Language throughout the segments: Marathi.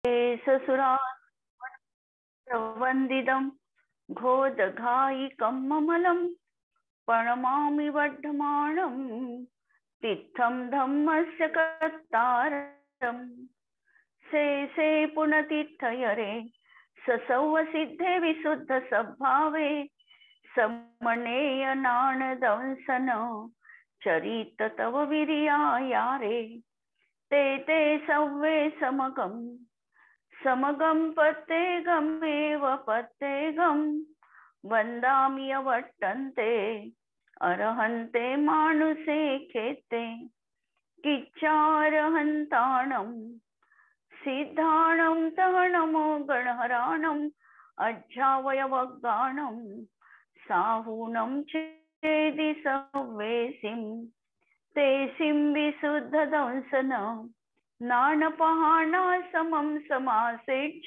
ससुरावन्दितं घोदघायिकं ममलं प्रणमामि वर्धमानं तीर्थं धम्मस्य कर्तारम् से पुनतीर्थयरे ससौव सिद्धे विशुद्ध सद्भावे समनेय नाणदंसन चरित तव विरियायारे ते सव्वे समगं पत्तेगमेव पत्तेगं वन्दामि अवर्तन्ते अर्हन्ते मानुषे खेते किच्चार्हन्ताणं सिद्धाणं तहनमो गणहराणम् अज्जावयवगाणं साहूनं चेदि सव्वेसिं ते सिं विशुद्धदंसन नानपहाना समं समासेच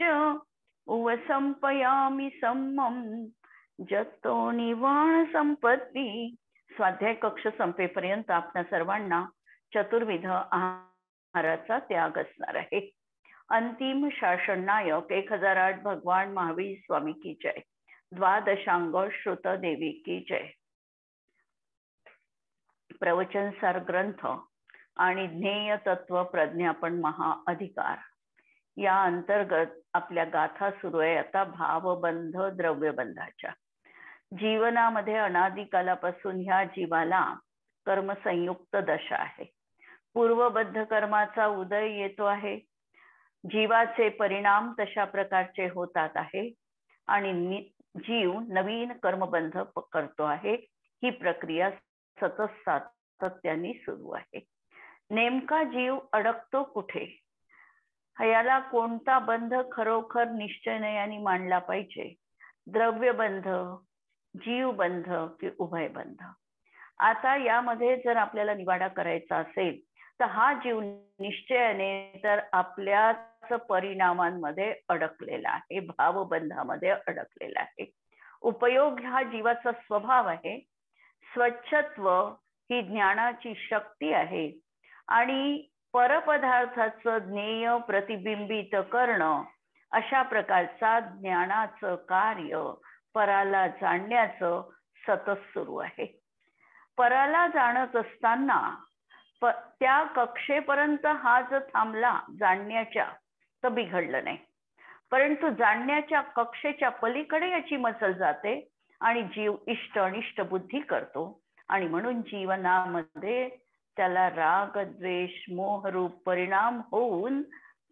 उवसंपयामि सम्मं जतो निवाण संपत्ती. स्वाध्याय कक्ष संपेपर्यंत आपल्या सर्वांना चतुर्विध आहाराचा त्याग असणार आहे. अंतिम शासन नायक 1008 भगवान महावीर स्वामी की जय. द्वादशांग श्रुत देवी की जय. प्रवचन सार ग्रंथ आणि ज्ञेय तत्व प्रज्ञापन महाअधिकार या अंतर्गत आपल्या गाथा सुरू आहे आता भावबंध द्रव्यबंधाच्या. जीवनामध्ये अनादिकालापासून ह्या जीवाला कर्मसंयुक्त दशा आहे. पूर्वबद्ध कर्माचा उदय येतो आहे, जीवाचे परिणाम तशा प्रकारचे होतात आहे आणि जीव नवीन कर्मबंध करतो आहे. ही प्रक्रिया सतत सातत्याने सुरू आहे. नेमका जीव अडकतो कुठे, याला कोणता बंध खरोखर निश्चयाने मांडला पाहिजे? द्रव्यबंध, जीवबंध की उभयबंध? आता यामध्ये जर आपल्याला निवाडा करायचा असेल तर हा जीव निश्चयाने तर आपल्याच परिणामांमध्ये अडकलेला आहे, भावबंधामध्ये अडकलेला आहे. उपयोग हा जीवाचा स्वभाव आहे. स्वच्छत्व ही ज्ञानाची शक्ती आहे आणि परपदार्थाचं ज्ञेय प्रतिबिंबित करणं अशा प्रकारचा ज्ञानाचं कार्य पराला जाणण्याचं सतत सुरू आहे. पराला जाणत असताना त्या कक्षेपर्यंत हा जर थांबला जाणण्याच्या तर बिघडलं नाही, परंतु जाणण्याच्या कक्षेच्या पलीकडे याची मजल जाते आणि जीव इष्ट अनिष्ट बुद्धी करतो आणि म्हणून जीवनामध्ये त्याला राग द्वेष मोहरूप परिणाम होऊन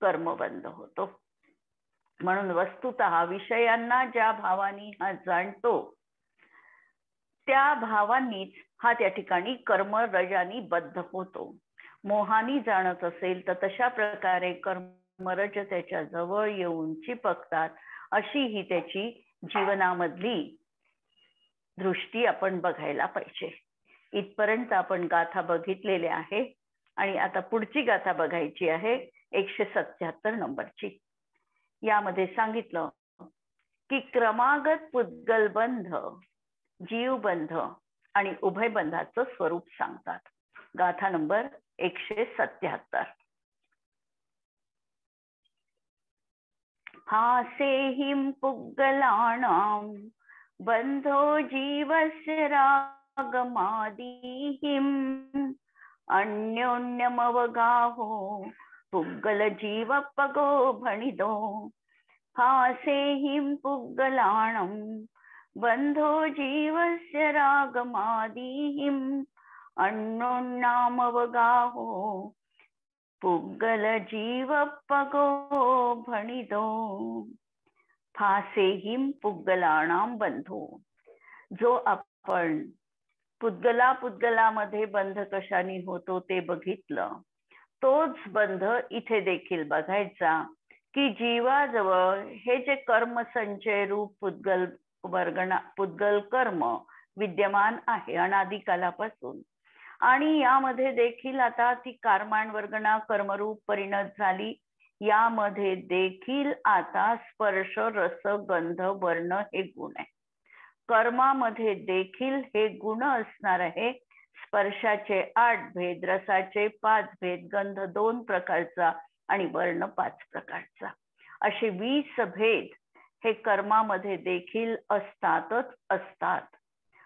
कर्मबंध होतो. म्हणून वस्तुतः विषयांना ज्या भावानी हा जाणतो त्या भावांनीच हा त्या ठिकाणी कर्मरजानी बद्ध होतो. मोहानी जाणत असेल तर तशा प्रकारे कर्मरज त्याच्या जवळ येऊन चिपकतात. अशी ही त्याची जीवनामधली दृष्टी आपण बघायला पाहिजे. इथपर्यंत आपण गाथा बघितलेल्या आहे आणि आता पुढची गाथा बघायची आहे 177 नंबरची. यामध्ये सांगितलं की क्रमागत पुद्गलबंध, जीवबंध आणि उभयबंधाचं स्वरूप सांगतात. गाथा नंबर 177. फासेहिं पुद्गलानां बंधो जीवस्य रागमादिहिं अन्योन्यमवगाहो पुद्गल जीवपगो भणिदो. फासेहिं पुद्गलानां बंधो जीवस्य रागमादिहिं अन्योन्यमवगाहो पुद्गल जीवपगो भणिदो. फासेहिं पुद्गलानां बंधो. जो आपण पुद्गलामध्ये बंध कशाने होतो ते बघितलं, तोच बंध इथे देखील बघायचा की जीवाजवळ हे जे कर्म संचय रूप पुद्गल कर्म विद्यमान आहे अनादिकालापासून आणि यामध्ये देखील आता ती कारमाण वर्गणा कर्मरूप परिणत झाली. यामध्ये देखील आता स्पर्श रस गंध वर्ण हे गुण आहे. कर्मामध्ये देखील हे गुण असणार आहे. स्पर्शाचे 8 भेद, रसाचे 5 भेद, गंध 2 प्रकारचा आणि वर्ण 5 प्रकारचा. असे 20 भेद हे कर्मामध्ये देखील असतातच असतात.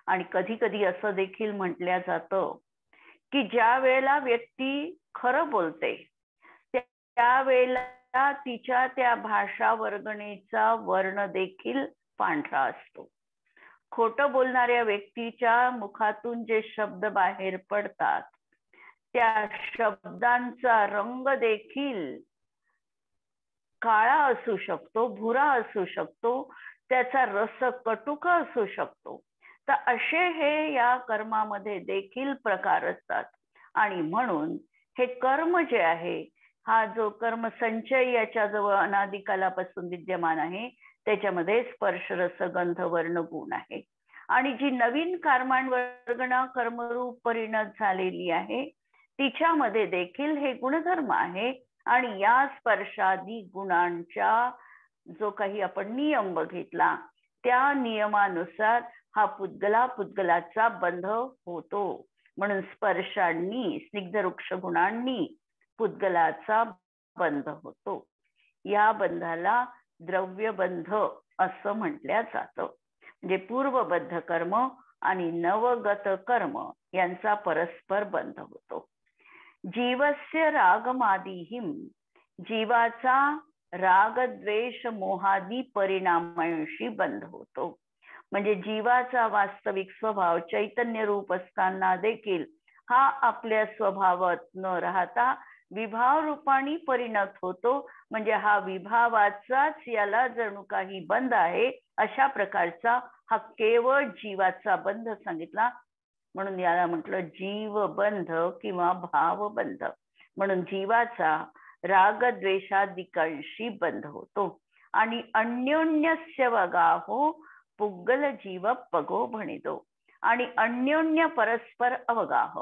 आणि कधी कधी असं देखील म्हटलं जातं की ज्या वेळेला व्यक्ती खरं बोलते त्यावेळेला तिच्या त्या भाषा वर्गणीचा वर्ण देखील पांढरा असतो. खोटं बोलणाऱ्या व्यक्तीच्या मुखातून जे शब्द बाहेर पडतात त्या शब्दांचा रंग देखील काळा असू शकतो, भुरा असू शकतो, त्याचा रस कटुक असू शकतो. तर असे हे या कर्मामध्ये देखील प्रकार असतात. आणि म्हणून हे कर्म जे आहे, हा जो कर्म संचय याच्याजवळ अनादिकालापासून विद्यमान आहे, त्याच्यामध्ये स्पर्श रस गंध वर्ण गुण आहे. आणि जी नवीन कर्मांवर्गणा कर्मरूप परिणत झालेली आहे तिच्यामध्ये देखील हे गुणधर्म आहे. आणि या स्पर्शादी गुणांच्या जो काही आपण नियम बघितला त्या नियमानुसार हा पुद्गलाचा बंध होतो. म्हणून स्पर्शांनी स्निग्ध वृक्ष गुणांनी पुद्गलाचा बंध होतो. या बंधाला द्रव्यबंध असं म्हटलं जातं. म्हणजे पूर्वबद्ध कर्म आणि नवगत कर्म यांचा परस्पर बंध होतो. जीवस्य रागमादिहिम, जीवाचा राग द्वेष मोहादी परिणामांशी बंध होतो. म्हणजे जीवाचा वास्तविक स्वभाव चैतन्य रूप असताना देखील हा आपल्या स्वभावात न राहता विभाव रूपाने परिणत होतो. म्हणजे हा विभावाचाच याला जणू काही बंध आहे, अशा प्रकारचा हा केवळ जीवाचा बंध सांगितला. म्हणून याला म्हटलं जीवबंध किंवा भावबंध. म्हणून जीवाचा रागद्वेषादिकांशी बंध होतो. आणि अन्योन्यस्य वगाहो पुग्गल जीव पगो भणितो. आणि अन्योन्य परस्पर अवगाह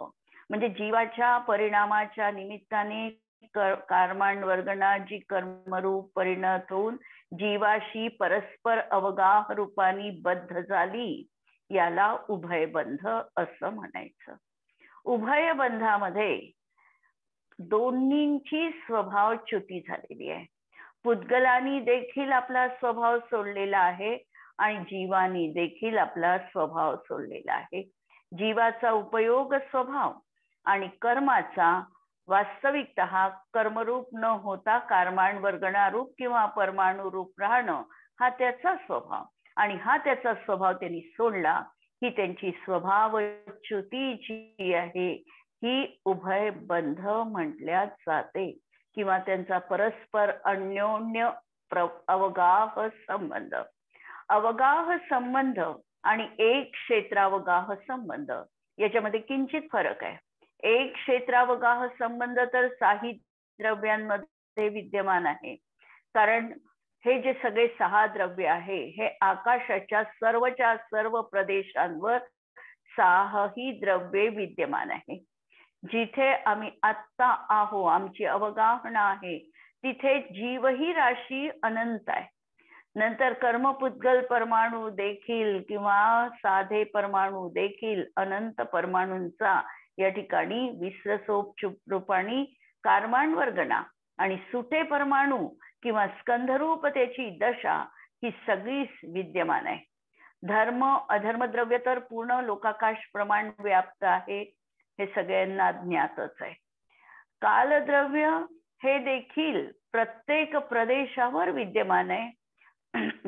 म्हणजे जीवाच्या परिणामाच्या निमित्ताने कर्मांवर्गणा जी कर्मरूप परिणत होऊन जीवाशी परस्पर अवगाह रूपाने बद्ध झाली, याला उभयबंध असं म्हणायचं. उभयबंधामध्ये दोन्हींची स्वभावच्युती झालेली आहे. पुद्गलानी देखील आपला स्वभाव सोडलेला आहे आणि जीवानी देखील आपला स्वभाव सोडलेला आहे. जीवाचा उपयोग स्वभाव आणि कर्माचा वास्तविकतः कर्मरूप न होता कर्मांवर्गणा रूप किंवा परमाणू रूप राहणं हा त्याचा स्वभाव. आणि हा त्याचा स्वभाव त्यांनी सोडला, ही त्यांची स्वभावच्युती जी आहे ही उभयबंध म्हटल्या जाते. किंवा त्यांचा परस्पर अन्योन्य अवगाह संबंध. अवगाह संबंध आणि एक क्षेत्रावगाह संबंध याच्यामध्ये किंचित फरक आहे. एक क्षेत्रावगाह संबंध तर साहित्य द्रव्यांमध्ये विद्यमान आहे. कारण हे जे सगळे 6 द्रव्य आहे हे आकाशाच्या सर्वच्या सर्व प्रदेशांवर 6ही द्रव्ये विद्यमान आहे. जिथे आम्ही आत्ता आहो, आमची अवगाहना आहे, तिथे जीवही राशी अनंत आहे. नंतर कर्मपुद्गल परमाणू देखील किंवा साधे परमाणू देखील अनंत परमाणूंचा या ठिकाणी विश्वसोपचुप रूपाने कर्मांवर्गणा आणि सुटे परमाणू किंवा स्कंधरूप त्याची दशा ही सगळीच विद्यमान आहे. धर्म अधर्म द्रव्य तर पूर्ण लोकाकाश प्रमाण व्याप्त आहे, हे सगळ्यांना ज्ञातच आहे. कालद्रव्य हे देखील प्रत्येक प्रदेशावर विद्यमान आहे.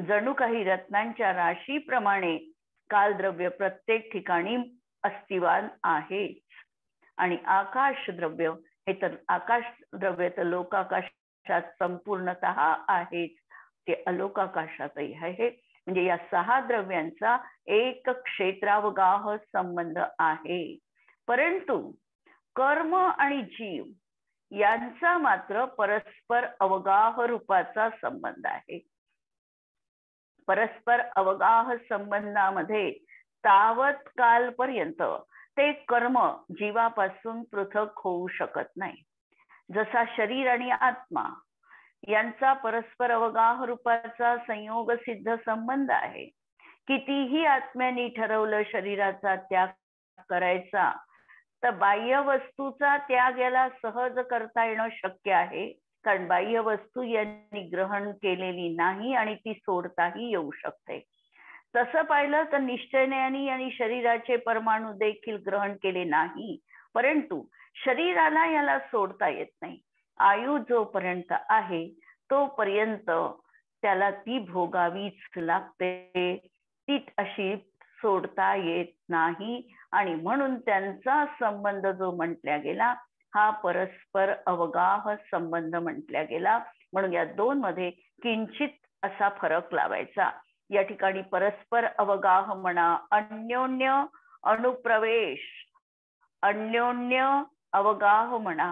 जणू काही रत्नांच्या राशीप्रमाणे कालद्रव्य प्रत्येक ठिकाणी अस्तिवान आहे. आणि आकाश द्रव्य हे तर आकाश द्रव्य तर लोकाकाशात संपूर्णतः आहेच, ते अलोकाकाशातही आहे. म्हणजे या 6 द्रव्यांचा एक क्षेत्रावगाह संबंध आहे. परंतु कर्म आणि जीव यांचा मात्र परस्पर अवगाह रूपाचा संबंध आहे. परस्पर अवगाह संबंधामध्ये तावत कालपर्यंत ते कर्म जीवापासून पृथक होऊ शकत नाही. जसा शरीर आणि आत्मा यांचा परस्पर अवगाह रूपाचा संयोग सिद्ध संबंध आहे. कितीही आत्म्याने ठरवलं शरीराचा त्याग करायचा तर बाह्य वस्तूचा त्याग याला सहज करता येणं शक्य आहे, कारण बाह्य वस्तू यांनी ग्रहण केलेली नाही आणि ती सोडताही येऊ शकते. तसं पाहिलं तर निश्चयाने यांनी शरीराचे परमाणू देखील ग्रहण केले नाही, परंतु शरीराला याला सोडता येत नाही. आयु जोपर्यंत आहे तोपर्यंत त्याला ती भोगावीच लागते, ती अशी सोडता येत नाही. आणि म्हणून त्यांचा संबंध जो म्हटल्या गेला हा परस्पर अवगाह संबंध म्हटल्या गेला. म्हणून या दोन मध्ये किंचित असा फरक लावायचा. या ठिकाणी परस्पर अवगाह म्हणा, अन्योन्य अनुप्रवेश, अन्योन्य अवगाह म्हणा,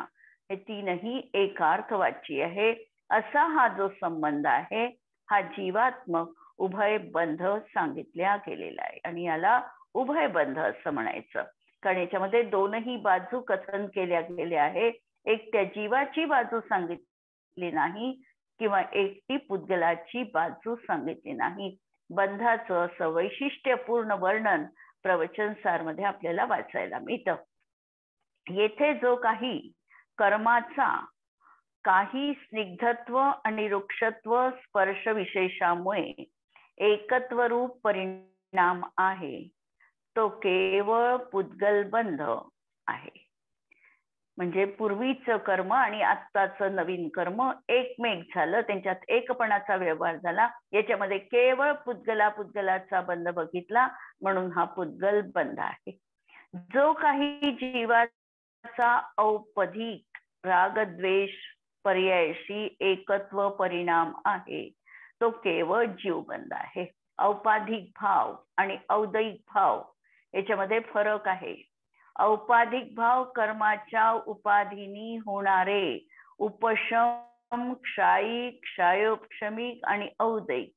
हे तीनही एकार्थवाची आहे. असा हा जो संबंध आहे हा जीवात्मक उभय बंध सांगितल्या गेलेला आहे आणि याला उभय बंध असं म्हणायचं. कारण याच्यामध्ये दोनही बाजू कथन केल्या गेल्या आहे. एक त्या जीवाची बाजू सांगितली नाही किंवा एकटी पुद्गलाची बाजू सांगितली नाही. बंधाचं असं वैशिष्ट्यपूर्ण वर्णन प्रवचनसार मध्ये आपल्याला वाचायला मिळतं. येथे जो काही कर्माचा काही स्निग्धत्व आणि वृक्षत्व स्पर्श विशेषामुळे एकत्व रूप परिणाम आहे तो केवळ पुद्गलबंध आहे. म्हणजे पूर्वीचं कर्म आणि आत्ताचं नवीन कर्म एकमेक झालं, त्यांच्यात एकपणाचा व्यवहार झाला. याच्यामध्ये केवळ पुद्गलाचा बंध बघितला म्हणून हा पुद्गल बंध आहे. जो काही जीवाचा औपधिक रागद्वेष पर्यायशी एकत्व परिणाम आहे तो केवळ जीवबंध आहे. औपाधिक भाव आणि औदैक भाव याच्यामध्ये फरक आहे. औपाधिक भाव कर्माच्या उपाधीनी होणारे उपशम, क्षायी, क्षायोपशमिक आणि औदैक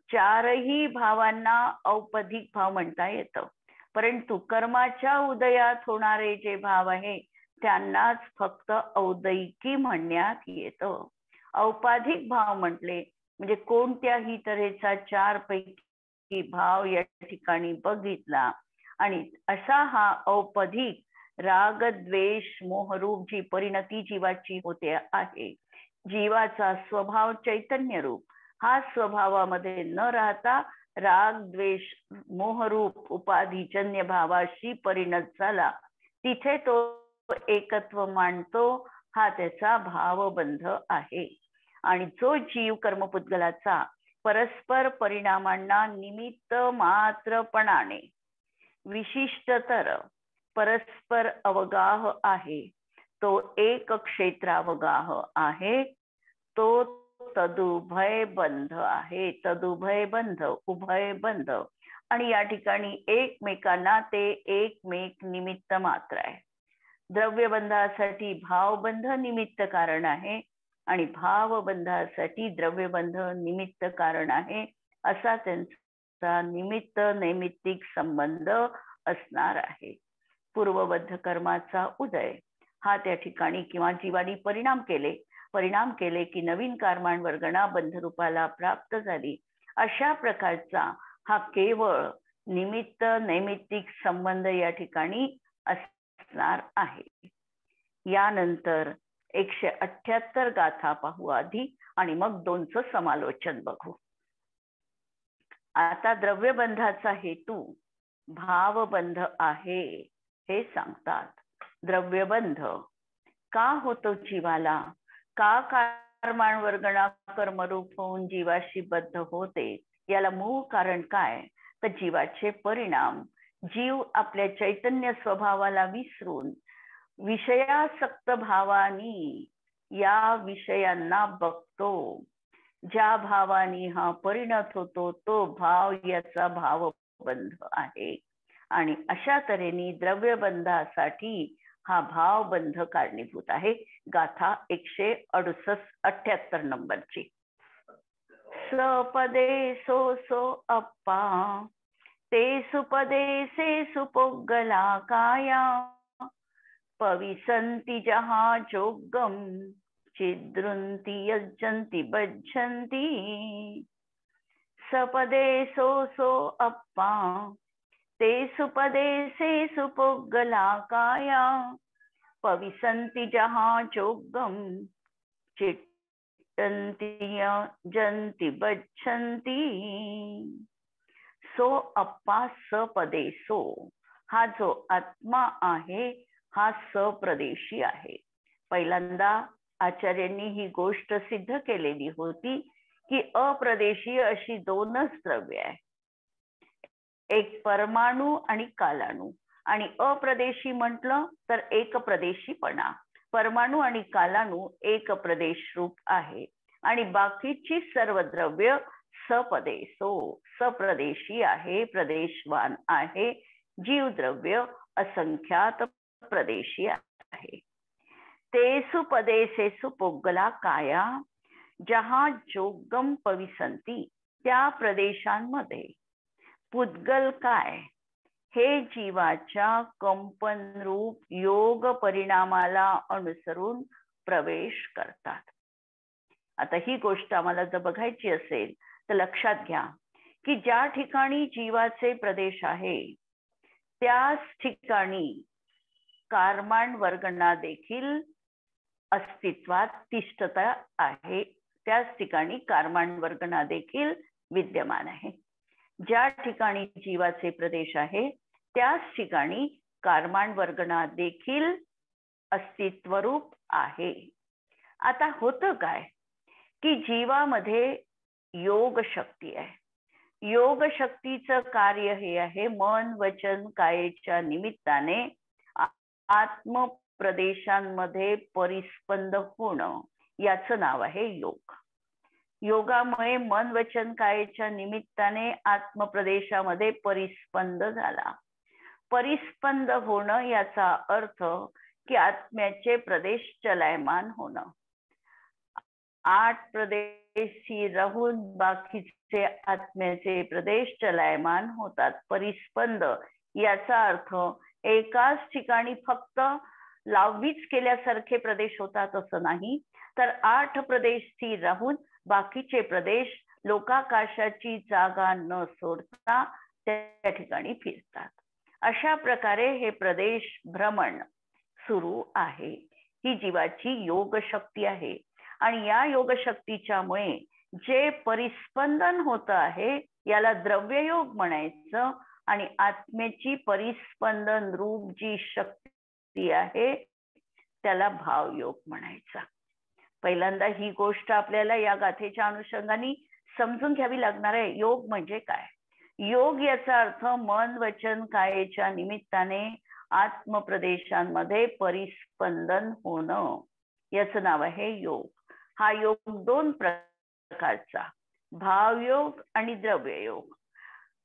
चारही भावांना औपधिक भाव म्हणता येतं. परंतु कर्माच्या उदयात होणारे जे भाव आहे त्यांनाच फक्त औदैकी म्हणण्यात येतं. औपाधिक भाव म्हटले म्हणजे कोणत्याही तऱ्हेचा चार पैकी भाव या ठिकाणी बघितला आणि असा हा औपधिक राग द्वेष मोहरूप जी परिणती जीवाची होते आहे. जीवाचा स्वभाव चैतन्य रूप हा स्वभावामध्ये न राहता राग द्वेष मोहरूप उपाधिजन्य भावाशी परिणत झाला, तिथे तो एकत्व मानतो. हा त्याचा भावबंध आहे. आणि जो जीव कर्मपुद्गलाचा परस्पर परिणामांना निमित्त मात्रपणाने विशिष्टतर परस्पर अवगाह आहे तो एक क्षेत्रावगाह आहे, तो तदुभय बंध आहे. तदुभय बंध, उभय बंध. आणि या ठिकाणी एकमेकांना ते एकमेक निमित्त मात्र आहे. द्रव्यबंधासाठी भावबंध निमित्त कारण आहे आणि भावबंधासाठी द्रव्यबंध निमित्त कारण आहे. असा त्यांचा निमित्त नैमित्तिक संबंध असणार आहे. पूर्वबद्ध कर्माचा उदय हा त्या ठिकाणी किंवा जीवानी परिणाम केले की नवीन कर्मांवर गणा बंधरूपाला प्राप्त झाली. अशा प्रकारचा हा केवळ निमित्त नैमित्तिक संबंध या ठिकाणी असणार आहे. यानंतर 178 गाथा पाहू आधी आणि मग 2चं समालोचन बघू. आता द्रव्यबंधाचा हेतू भावबंध आहे हे सांगतात. द्रव्यबंध का होतो जीवाला, का कर्मांवर गणा कर्मरूप होऊन जीवाशी बद्ध होते, याला मूळ कारण काय तर जीवाचे परिणाम. जीव आपल्या चैतन्य स्वभावाला विसरून विषयासक्त भावानी या विषयांना बघतो. ज्या भावानी हा परिणत होतो तो भाव याचा भावबंध आहे. आणि अशा तऱ्हेने द्रव्यबंधासाठी हा भावबंध कारणीभूत आहे. गाथा 178 नंबरची. सपदे सो सो अप्पा ते सुपदे से सुपोगला काया पविसंती जहा जोगम चिद्रुंती यज्जंती बज्जंती. सपदे सो सो अप्पा ते सुपदे से सुपोगला काया पविसंती जहा जोगम जंती बच्छन्ति सो अप्पा सपदे सो. हा जो आत्मा आहे हा सप्रदेशी आहे. पहिल्यांदा आचार्यांनी ही गोष्ट सिद्ध केलेली होती की अप्रदेशी अशी दोनच द्रव्य आहे, एक परमाणु आणि कालाणु. आणि अप्रदेशी म्हटलं तर एक प्रदेशीपणा. परमाणु आणि कालाणु एक प्रदेश रूप आहे आणि बाकीची सर्व द्रव्य सपदे सो सप्रदेशी आहे, प्रदेशवान आहे. जीवद्रव्य असंख्यात प्रदेशी आहे. तेसु पदेसेसु पुग्गला काया जहा जोगम पविसंती. त्या प्रदेशांमध्ये पुद्गल काय, हे जीवाच्या कंपन रूप योग परिणामाला अनुसरून प्रवेश करतात. आता ही गोष्ट आम्हाला जर बघायची असेल तर लक्षात घ्या की ज्या ठिकाणी जीवाचे प्रदेश आहे त्याच ठिकाणी कारमान वर्गणा देखील अस्तित्वात तिष्ठता आहे. त्याच ठिकाणी कारमान वर्गणा देखील विद्यमान आहे. ज्या ठिकाणी जीवाचे प्रदेश आहे त्याच ठिकाणी कारमान वर्गणा देखील अस्तित्वरूप आहे. आता होतं काय की जीवामध्ये योग शक्ती आहे. योग शक्तीचं कार्य हे आहे मन वचन कायेच्या निमित्ताने आत्म प्रदेशांमध्ये परिस्पंद होणं, याचं नाव आहे योग. योगामुळे मन वचन कायेच्या निमित्ताने आत्मप्रदेशामध्ये परिस्पंद झाला. परिस्पंद होणं याचा अर्थ की आत्म्याचे प्रदेश चलायमान होणं. 8 प्रदेशी राहून बाकीचे आत्म्याचे प्रदेश चलायमान होतात. परिस्पंद याचा अर्थ एकाच ठिकाणी फक्त लाववीच केल्यासारखे प्रदेश होतात असं नाही, तर 8 प्रदेश स्थिर राहून बाकीचे प्रदेश लोकाकाशाची जागा न सोडता त्या ठिकाणी फिरतात. अशा प्रकारे हे प्रदेश भ्रमण सुरू आहे. ही जीवाची योग शक्ती आहे आणि या योग शक्तीच्यामुळे जे परिस्पंदन होत आहे याला द्रव्ययोग म्हणायचं आणि आत्म्याची परिस्पंदन रूप जी शक्ती आहे त्याला भावयोग म्हणायचा. पहिल्यांदा ही गोष्ट आपल्याला या गाथेच्या अनुषंगाने समजून घ्यावी लागणार आहे. योग म्हणजे काय? योग याचा अर्थ मन वचन कायेच्या निमित्ताने आत्मप्रदेशांमध्ये परिस्पंदन होणं, याचं नाव आहे योग. हा योग 2 प्रकारचा, भावयोग आणि द्रव्ययोग.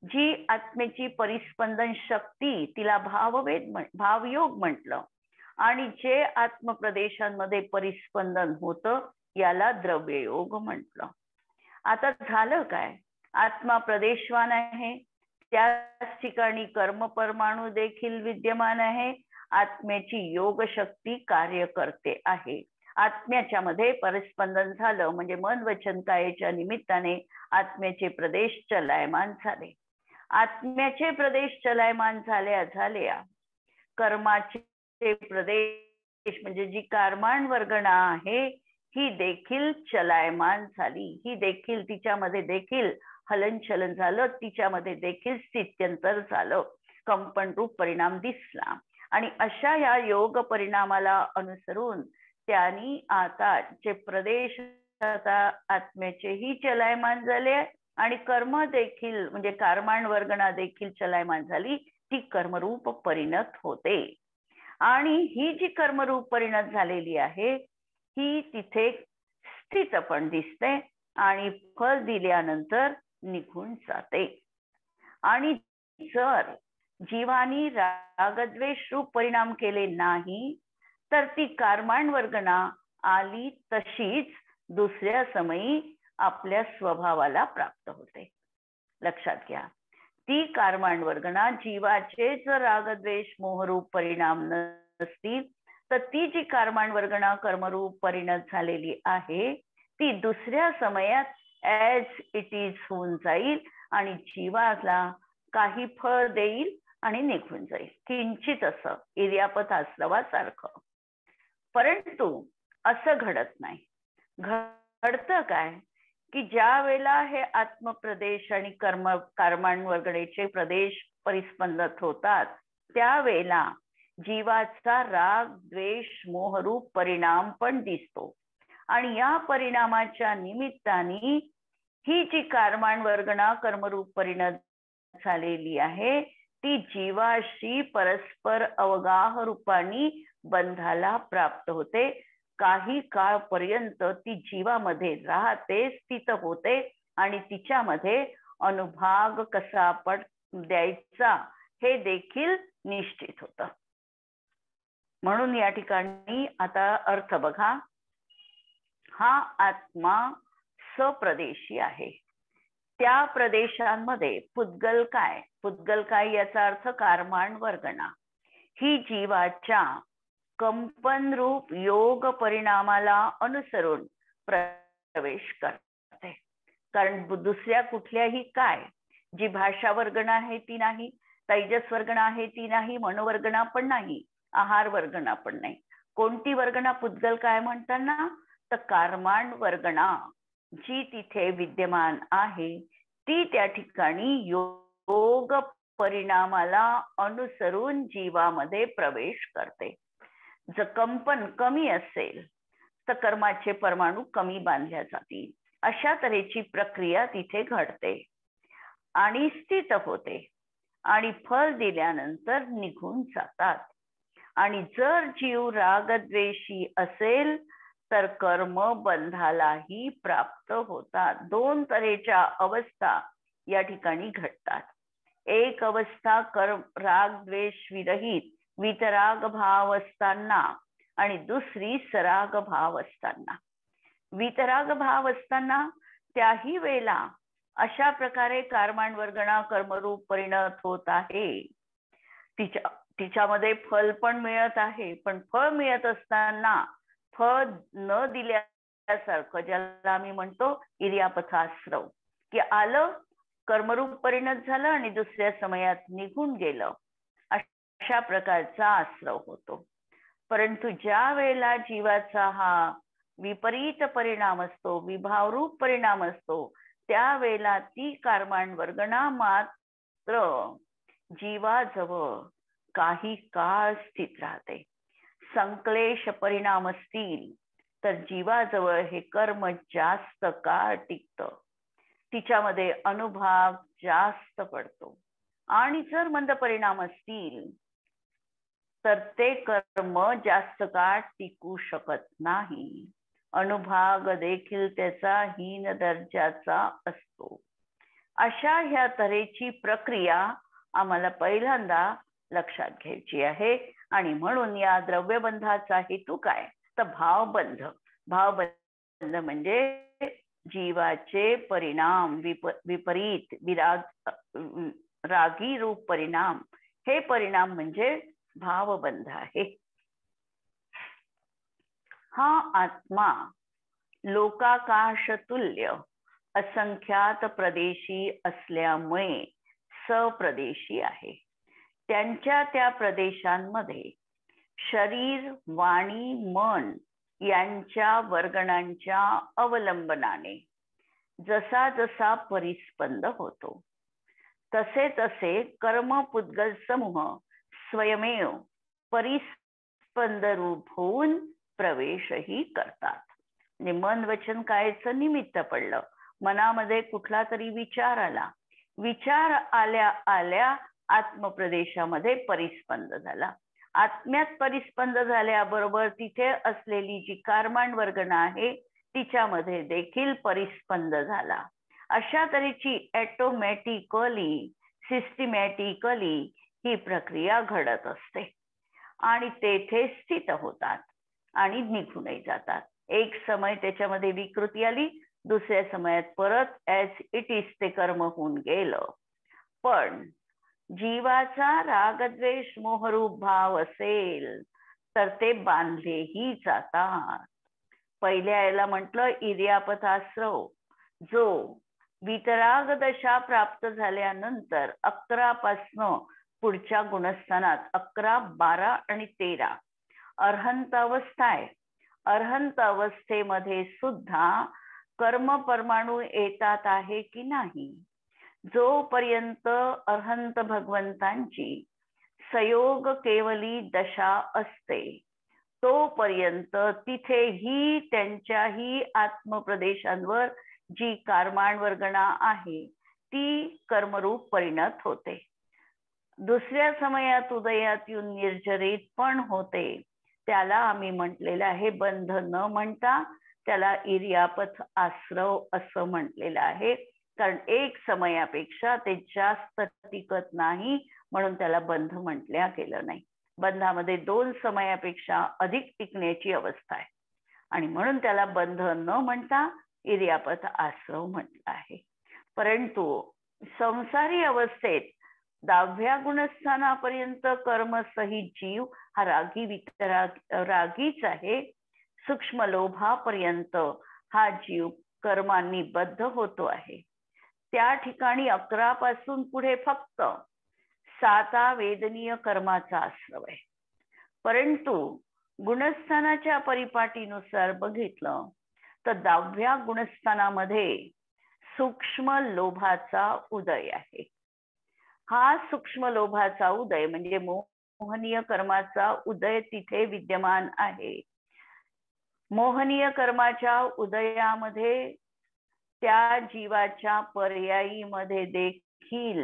जी आत्म्याची परिस्पंदन शक्ती तिला भावयोग म्हटलं आणि जे आत्मप्रदेशांमध्ये परिस्पंदन होतं याला द्रव्ययोग म्हटलं. आता झालं काय, आत्मा प्रदेशवान आहे, त्याच ठिकाणी कर्म परमाणु देखील विद्यमान आहे. आत्म्याची योग शक्ती कार्य करते आहे. आत्म्याच्या मध्ये परिस्पंदन झालं म्हणजे मन वचन कायेच्या निमित्ताने आत्म्याचे प्रदेश चलायमान झाले. आत्म्याचे प्रदेश चलायमान झाल्या कर्माचे प्रदेश म्हणजे जी कारमान वर्गणा आहे ही देखील चलायमान झाली. ही देखील तिच्यामध्ये देखील हलनचलन झालं, तिच्यामध्ये देखील स्थित्यंतर झालं, कंपन रूप परिणाम दिसला. आणि अशा या योग परिणामाला अनुसरून त्यांनी आता जे प्रदेश आत्म्याचेही चलायमान झाले आणि कर्म देखील म्हणजे कारमान वर्गणा देखील चलायमान झाली, ती कर्मरूप परिणत होते. आणि ही जी कर्मरूप परिणत झालेली आहे ही तिथे स्थित पण दिसते आणि फल दिल्यानंतर निघून जाते. आणि जर जीवानी रागद्वेष रूप परिणाम केले नाही तर ती कारमान वर्गणा आली तशीच दुसऱ्या समयी आपल्या स्वभावाला प्राप्त होते. लक्षात घ्या, ती कारमान वर्गणा जीवाचे जर रागद्वेष मोहरूप परिणाम नसतील तर ती जी कारमान वर्गणा कर्मरूप परिणत झालेली आहे ती दुसऱ्या समयात ऍज इट इज होऊन जाईल आणि जीवाला काही फळ देईल आणि निघून जाईल, किंचित असं इर्यापताश्रवासारखं. परंतु असं घडत नाही. घडतं काय की ज्या वेळेला हे आत्मप्रदेश आणि कर्मांवगडेचे प्रदेश परिस्पंदत होतात, त्यावेळेला जीवाचा राग द्वेष मोहरूप परिणाम पण दिसतो. आणि या परिणामाच्या निमित्ताने ही जी कर्मांवर्गणा कर्मरूप परिणत झालेली आहे ती जीवाशी परस्पर अवगाह रूपाने बंधाला प्राप्त होते. काही काळपर्यंत ती जीवामध्ये राहते, स्थित होते आणि तिच्यामध्ये अनुभाग कसा आपण द्यायचा हे देखील निश्चित होतं. म्हणून या ठिकाणी आता अर्थ बघा, हा आत्मा सप्रदेशी आहे. त्या प्रदेशांमध्ये पुद्गल काय याचा अर्थ कर्मांवर्गणा ही जीवाच्या कंपन रूप योग परिणामाला अनुसरून प्रवेश करते. कारण दुसऱ्या कुठल्याही जी भाषा वर्गणा आहे ती नाही, तैजस वर्गणा आहे ती नाही, मनोवर्गणा पण नाही, आहार वर्गणा पण नाही. कोणती वर्गणा पुद्गल काय म्हणताना तर कर्मांवर्गणा जी तिथे विद्यमान आहे ती त्या ठिकाणी योग परिणामाला अनुसरून जीवामध्ये प्रवेश करते. जर कंपन कमी असेल तर कर्माचे परमाणू कमी बांधल्या जातील. अशा तऱ्हेची प्रक्रिया तिथे घडते आणि स्थित होते आणि फल दिल्यानंतर निघून जातात. आणि जर जीव रागद्वेषी असेल तर कर्म बंधालाही प्राप्त होतात. दोन तऱ्हेच्या अवस्था या ठिकाणी घडतात. एक अवस्था राग द्वेष विरहित वितराग भाव असताना आणि दुसरी सराग भाव असताना. वितराग भाव असताना त्याही वेळेला अशा प्रकारे कर्मांवर्गणा कर्मरूप परिणत होत आहे. तिच्यामध्ये फल पण मिळत आहे, पण फळ मिळत असताना फळ न दिल्यासारखं, ज्याला आम्ही म्हणतो इर्यापथाश्रव, की आलं कर्मरूप परिणत झालं आणि दुसऱ्या समयात निघून गेलं, अशा प्रकारचा आश्रव होतो. परंतु ज्या वेळेला जीवाचा हा विपरीत परिणाम असतो, विभावरूप परिणाम असतो, त्यावेळेला ती कर्मांवर्गणा मात्र जीवाजवळ काही काळ स्थित राहते. संक्लेश परिणाम असतील तर जीवाजवळ हे कर्म जास्त काळ टिकतं, तिच्यामध्ये अनुभाग जास्त पडतो. आणि जर मंद परिणाम असतील तर ते कर्म जास्त काळ टिकू शकत नाही. अनुभाग देखील त्याचा हीन दर्जाचा असतो. अशा ह्या तऱ्हेची प्रक्रिया आम्हाला पहिल्यांदा लक्षात घ्यायची आहे. आणि म्हणून या द्रव्यबंधाचा हेतू काय तर भावबंध. भावबंध म्हणजे जीवाचे परिणाम, विपरीत रागी रूप परिणाम, हे परिणाम म्हणजे भावबंध आहे. हा आत्मा लोकाकाश तुल्य असंख्यात प्रदेशी असल्यामुळे सप्रदेशी आहे. त्यांच्या त्या प्रदेशांमध्ये शरीर, वाणी, मन यांच्या वर्गणांच्या अवलंबनाने जसा जसा परिस्पंद होतो तसे तसे कर्म पुद्गल समूह स्वयमेव परिस्पंद रूप होऊन प्रवेशही करतात. म्हणजे मन वचन कायचं निमित्त पडलं, मनामध्ये कुठला तरी विचार आला, विचार आल्या आल्या आत्मप्रदेशामध्ये परिस्पंद झाला. आत्म्यात परिस्पंद झाल्याबरोबर तिथे असलेली जी कर्मांवर्गणा आहे तिच्यामध्ये देखील परिस्पंद झाला. अशा तऱ्हेची ऑटोमॅटिकली सिस्टमॅटिकली ही प्रक्रिया घडत असते आणि तेथे स्थित होतात आणि निघूनही जातात. एक समय त्याच्यामध्ये विकृती आली, दुसऱ्या समयात परत ॲज इट इज ते कर्म होऊन गेलं. पण जीवाचा रागद्वेष मोहरूप भाव असेल तर ते बांधलेही जातात. पहिल्या याला म्हटलं इर्यापथाश्रव. जो वितराग दशा प्राप्त झाल्यानंतर 11 पासनं पुढच्या गुणस्थानात 11, 12 आणि 13 अर्हंत अवस्था आहे. अर्हंत अवस्थेमध्ये सुद्धा कर्म परमाणू येतात आहे की नाही, जोपर्यंत अरहंत भगवंतांची संयोग केवली दशा असते तोपर्यंत तिथेही त्यांच्याही आत्मप्रदेशांवर जी कर्मांवर्गणा आहे ती कर्मरूप परिणत होते. दुसऱ्या समयात उदयात येऊन निर्जरित पण होते. त्याला आम्ही म्हटलेलं आहे बंध न म्हणता त्याला इर्यापथ आश्रव असं म्हटलेलं आहे. कारण एक समयापेक्षा ते जास्त टिकत नाही म्हणून त्याला बंध म्हटल्या गेलं नाही. बंधामध्ये 2 समयापेक्षा अधिक टिकण्याची अवस्था आहे आणि म्हणून त्याला बंध न म्हणता इर्यापथ आश्रव म्हटलं आहे. परंतु संसारी अवस्थेत 10व्या गुणस्थानापर्यंत कर्मसहित जीव हा रागीच आहे. सूक्ष्म लोभापर्यंत हा जीव कर्मांनी बद्ध होतो आहे. त्या ठिकाणी 11 पासून पुढे फक्त 7 वेदनीय कर्माचा आश्रव आहे. परंतु गुणस्थानाच्या परिपाटीनुसार बघितलं तर 10व्या गुणस्थानामध्ये सूक्ष्म लोभाचा उदय आहे. हा सूक्ष्म लोभाचा उदय म्हणजे मोहनीय कर्माचा उदय तिथे विद्यमान आहे. मोहनीय कर्माच्या उदयामध्ये त्या जीवाच्या पर्यायीमध्ये देखील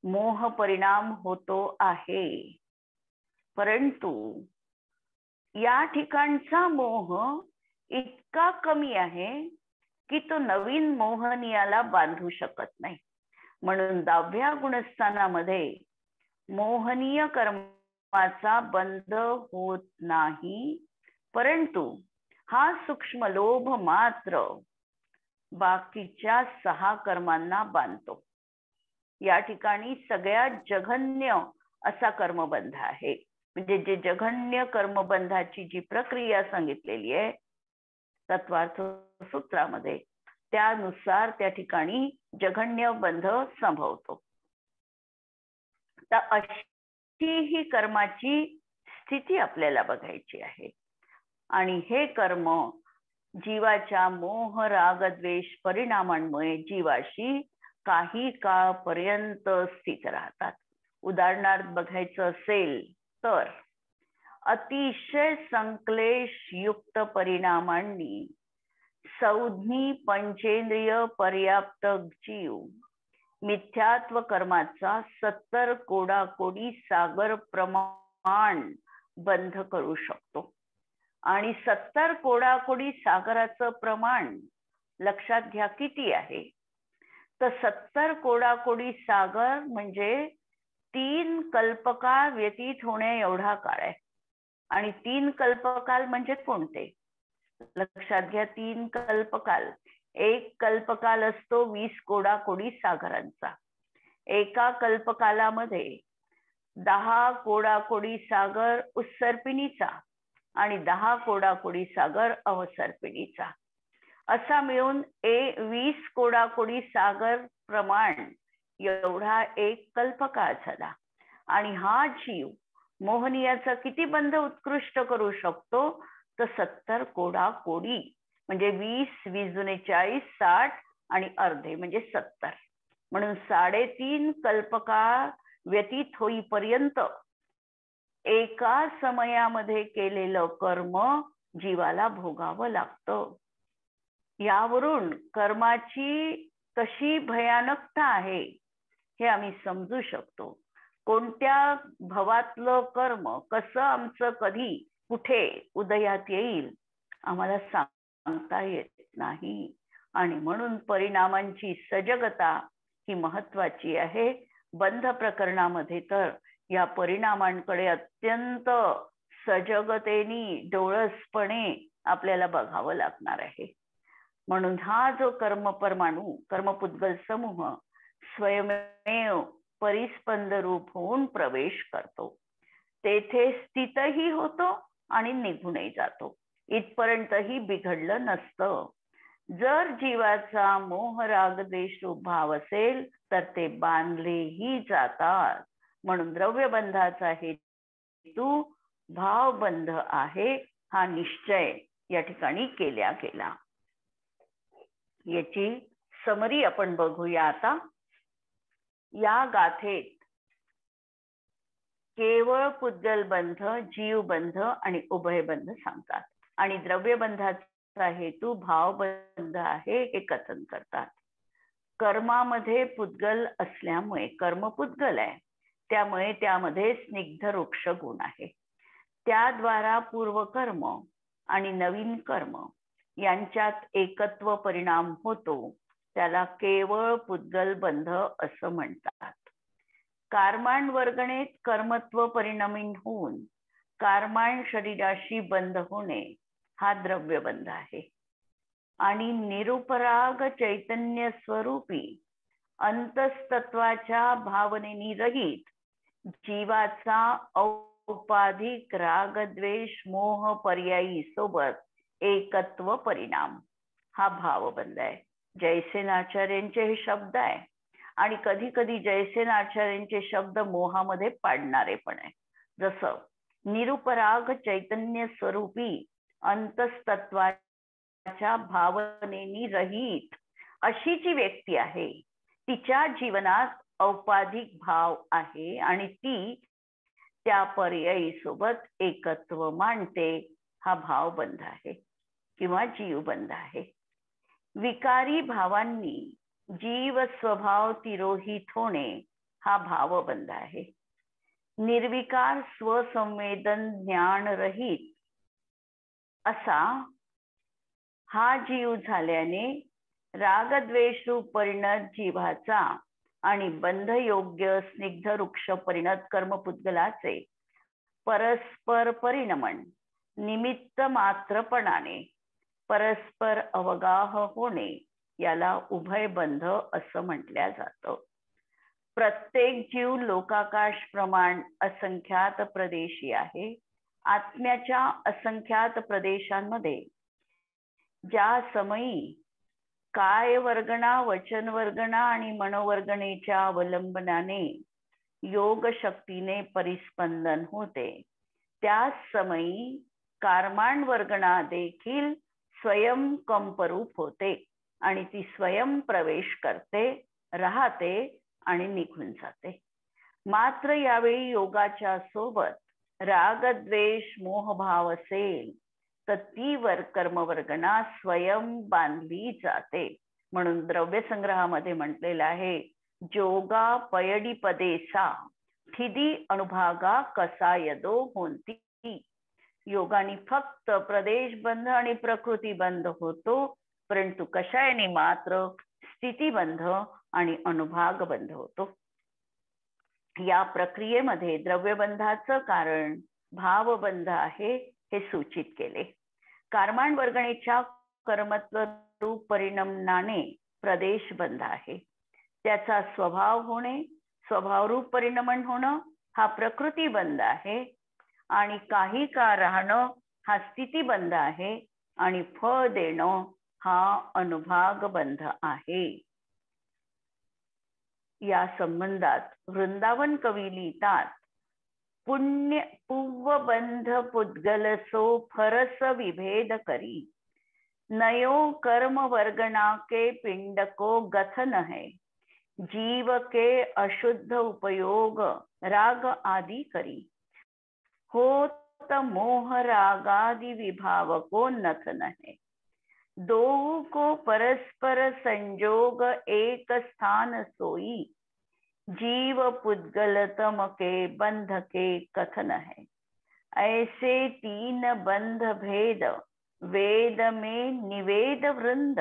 मोह परिणाम होतो आहे. परंतु या ठिकाणचा मोह इतका कमी आहे की तो नवीन मोहनीयाला बांधू शकत नाही. म्हणून 10व्या गुणस्थानामध्ये मोहनीय कर्माचा बंध होत नाही. परंतु हा सूक्ष्म लोभ मात्र बाकीच्या 6 कर्मांना बांधतो. या ठिकाणी सगळ्यात जघन्य असा कर्मबंध आहे. म्हणजे जे जघन्य कर्मबंधाची जी प्रक्रिया सांगितलेली आहे तत्वार्थ सूत्रामध्ये त्यानुसार त्या ठिकाणी जघन्य बंध संभवतो. तर अशी ही कर्माची स्थिती आपल्याला बघायची आहे. आणि हे कर्म जीवाच्या मोह राग द्वेष परिणामांमुळे जीवाशी काही काळपर्यंत स्थित राहतात. उदाहरणार्थ बघायचं असेल तर अतिशय संक्लेश युक्त परिणामांनी संज्ञी पंचेंद्रिय पर्याप्त जीव मिथ्यात्व कर्माचा 70 कोडाकोडी सागर प्रमाण बंध करू शकतो. आणि 70 कोडाकोडी सागराचं प्रमाण लक्षात घ्या किती आहे. तर 70 कोडाकोडी सागर म्हणजे 3 कल्पकाळ व्यतीत होणे एवढा काळ आहे. आणि 3 कल्पकाल म्हणजे कोणते लक्षात घ्या. 3 कल्पकाल. एक कल्पकाल असतो 20 कोडाकोडी सागरांचा. एका कल्पकालामध्ये 10 कोडाकोडी सागर उत्सर्पिणीचा आणि 10 कोडाकोडी सागर अवसर्पिणीचा असा मिळून 20 कोडाकोडी सागर प्रमाण एवढा एक कल्पकाळ झाला. आणि हा जीव मोहनीयाचा किती बंध उत्कृष्ट करू शकतो तर 70 कोडाकोडी म्हणजे 20 20 दुणे 40 60 आणि अर्धे म्हणजे 70. म्हणून 3.5 कल्पकाळ व्यतीत होईपर्यंत एका समयामध्ये केलेलं कर्म जीवाला भोगावं लागतं. यावरून कर्माची कशी भयानकता आहे हे आम्ही समजू शकतो. कोणत्या भवातलं कर्म कसं आमचं कधी कुठे उदयात येईल आम्हाला सांगता येत नाही. आणि म्हणून परिणामांची सजगता ही महत्वाची आहे. बंध प्रकरणामध्ये तर या परिणामांकडे अत्यंत सजगतेने डोळसपणे आपल्याला बघावं लागणार आहे. म्हणून हा जो कर्मपरमाणू कर्मपुद्गल समूह स्वयमेव परिस्पंद रूप होऊन प्रवेश करतो. तेथे स्थितही होतो आणि निघूनही जातो. इथपर्यंतही बिघडलं नसतं. जर जीवाचा मोह राग द्वेष रूप भाव असेल तर ते बांधलेही जातात. म्हणून द्रव्यबंधाचा हेतू भावबंध आहे हा निश्चय या ठिकाणी केला गेला. याची समरी आपण बघूया आता. या गाथेत केवळ पुद्गलबंध, जीवबंध आणि उभयबंध सांगतात आणि द्रव्यबंधाचा हेतू भावबंध आहे हे कथन करतात. कर्मामध्ये पुद्गल असल्यामुळे, कर्म पुद्गल आहे त्यामुळे त्यामध्ये स्निग्ध वृक्ष गुण आहे. त्याद्वारा पूर्वकर्म आणि नवीन कर्म यांच्यात एकत्व परिणाम होतो, त्याला केवळ पुद्गल बंध असं म्हणतात. कार्माण वर्गणेत कर्मत्व परिणमीन होऊन कार्माण शरीराशी बंध होणे हा द्रव्यबंध आहे. आणि निरुपराग चैतन्य स्वरूपी अंतस्तत्वाच्या भावनेनी रहित जीवाचा औपाधिक रागद्वेष मोह पर्यायी सोबत एकत्व परिणाम हा भावबंध आहे. जयसेनाचार्यांचे हे शब्द आहे आणि कधी कधी जयसेनाचार्यांचे शब्द मोहामध्ये पाडणारे पण आहे. जसं निरुपराग चैतन्य स्वरूपी अंतस्तत्वाच्या भावनेनी रहित अशी जी व्यक्ती आहे तिच्या जीवनात औपाधिक भाव आहे आणि ती त्या पर्यायी सोबत एकत्व मानते, हा भावबंध आहे किंवा जीवबंध आहे. विकारी भावांनी जीव स्वभाव तिरोहित होणे हा भावबंध आहे. निर्विकार स्वसंवेदन ज्ञान रहित असा हा जीव झाल्याने रागद्वेष रूप परिणत जीवाचा आणि बंधयोग्य स्निग्ध वृक्ष परिणत कर्मपुद्गलाचे परस्पर परिणमन निमित्त मात्रपणाने परस्पर अवगाह होणे याला उभयबंध असं म्हटल्या जातं. प्रत्येक जीव लोकाकाश प्रमाण असंख्यात प्रदेशी आहे. आत्म्याच्या असंख्यात प्रदेशांमध्ये ज्या समयी काय वर्गणा, वचन वर्गणा आणि मनोवर्गणेच्या अवलंबनाने योग शक्तीने परिस्पंदन होते, त्याच समयी कार्माण वर्गणा देखील स्वयं कंपरूप होते आणि ती स्वयं प्रवेश करते, राहते आणि निघून जाते. मात्र यावेळी योगाच्या सोबत रागद्वेष मोहभाव असेल तर ती कर्मवर्गणा स्वयं बांधली जाते. म्हणून द्रव्य संग्रहामध्ये म्हटलेलं आहे, जोगा पयडी पदेसा थिदी अनुभागा कसा यदो होती. योगाने फक्त प्रदेश बंध आणि प्रकृती बंध होतो, परंतु कशायाने मात्र स्थितीबंध आणि अनुभाग बंध होतो. या प्रक्रियेमध्ये द्रव्यबंधाचं कारण भावबंध आहे हे सूचित केले. कार्माण वर्गणेच्या कर्मत्व रूप परिणमनाने प्रदेश बंध आहे. त्याचा स्वभाव होणे, स्वभावरूप परिणमन होणं हा प्रकृती बंध आहे आणि काही काळ राहणं हा स्थितीबंध आहे आणि फळ देणं हा अनुभाग बंध आहे. या संबंधात वृंदावन कवी लिहितात, पुण्य पूर्वबंध पुद्गलसो फरस विभेद करी, नयो कर्म वर्गणा के पिंड को गथन है, जीव के अशुद्ध उपयोग राग आदि करी, होत मोह रागादि विभाव को नथन है, दो को परस्पर संजोग एक स्थान सोई, जीव पुद्गलतम के बंध के कथन है, ऐसे तीन बंध भेद वेद में निवेद वृंद,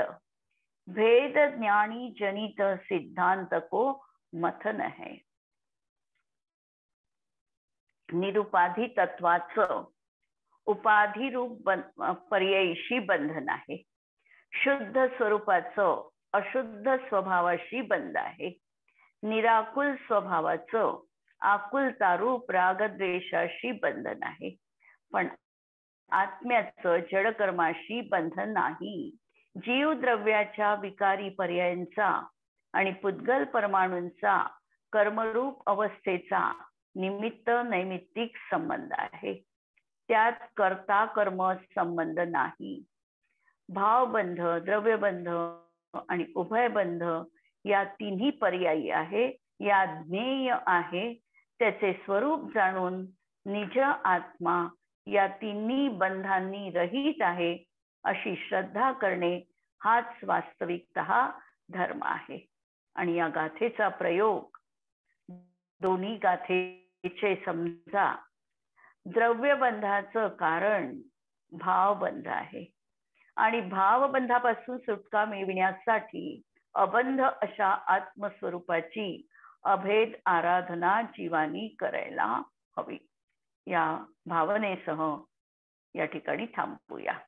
भेद ज्ञानी जनित सिद्धांत को मथन है. निरुपाधी तत्वाचं उपाधी रूप पर्यायीशी बंधन आहे. शुद्ध स्वरूपाचं अशुद्ध स्वभावाशी बंध आहे. निराकुल स्वभावाचं आकुलता रूप रागद्वेषाशी बंधन आहे. पण आत्म्याचं जडकर्माशी बंधन नाही. जीव द्रव्याच्या विकारी पर्यायांचा आणि पुद्गल परमाणूंचा कर्मरूप अवस्थेचा निमित्त नैमित्तिक संबंध आहे. त्यात कर्ता कर्म संबंध नाही. भावबंध, द्रव्यबंध आणि उभयबंध या तिन्ही पर्यायी आहे, या ज्ञेय आहे. त्याचे स्वरूप जाणून निज आत्मा या तिन्ही बंधांनी रहित आहे अशी श्रद्धा करणे हाच वास्तविकतः धर्म आहे. आणि या गाथेचा प्रयोग दोन्ही गाथेचे समजा. द्रव्यबंधाचं कारण भावबंध आहे आणि भावबंधापासून सुटका मिळविण्यासाठी अबंध अशा आत्मस्वरूपाची अभेद आराधना जीवानी करायला हवी. या भावनेसह या ठिकाणी थांबूया.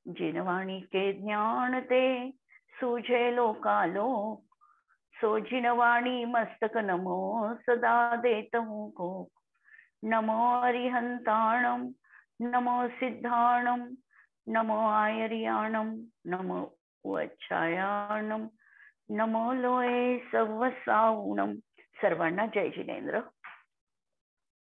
जिनवाणी के ज्ञान ते सुझे लोकालोक, सोजिनवाणी मस्तक नमो सदा देत हूँ को. नमो अरिहंताणम, नमो सिद्धाणम, नमो आयर्याणम, नमो उच्चायाणम, नमो लोये सवसावणम. सर्वांना जय जिनेंद्र.